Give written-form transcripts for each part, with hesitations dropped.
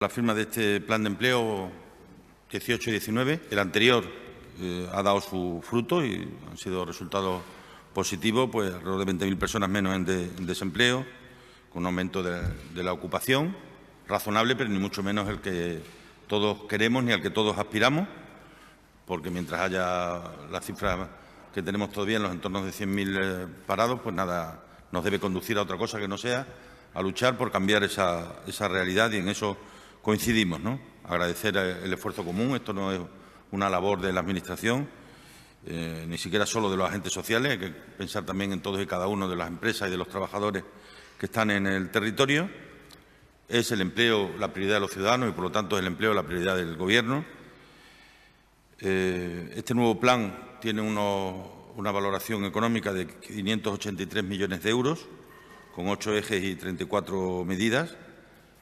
La firma de este plan de empleo 18 y 19, el anterior ha dado su fruto y han sido resultados positivos, pues alrededor de 20.000 personas menos en desempleo, con un aumento de la ocupación, razonable, pero ni mucho menos el que todos queremos ni al que todos aspiramos, porque mientras haya las cifras que tenemos todavía en los entornos de 100.000 parados, pues nada nos debe conducir a otra cosa que no sea a luchar por cambiar esa realidad, y en eso coincidimos, ¿no? Agradecer el esfuerzo común. Esto no es una labor de la Administración, ni siquiera solo de los agentes sociales. Hay que pensar también en todos y cada uno de las empresas y de los trabajadores que están en el territorio. Es el empleo la prioridad de los ciudadanos y, por lo tanto, es el empleo la prioridad del Gobierno. Este nuevo plan tiene una valoración económica de 583 millones de euros, con 8 ejes y 34 medidas.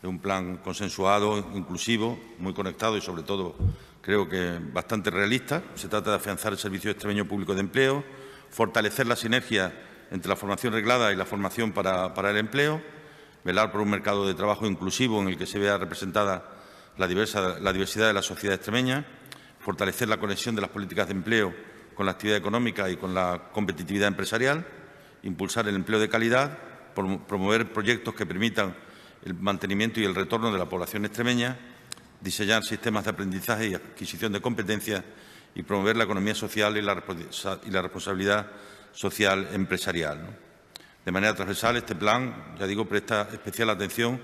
Es un plan consensuado, inclusivo, muy conectado y, sobre todo, creo que bastante realista. Se trata de afianzar el Servicio Extremeño Público de Empleo, fortalecer la sinergia entre la formación reglada y la formación para el empleo, velar por un mercado de trabajo inclusivo en el que se vea representada la diversidad de la sociedad extremeña, fortalecer la conexión de las políticas de empleo con la actividad económica y con la competitividad empresarial, impulsar el empleo de calidad, promover proyectos que permitan el mantenimiento y el retorno de la población extremeña, diseñar sistemas de aprendizaje y adquisición de competencias y promover la economía social y la responsabilidad social empresarial, ¿no? De manera transversal, este plan, ya digo, presta especial atención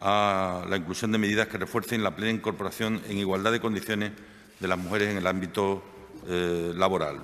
a la inclusión de medidas que refuercen la plena incorporación en igualdad de condiciones de las mujeres en el ámbito laboral.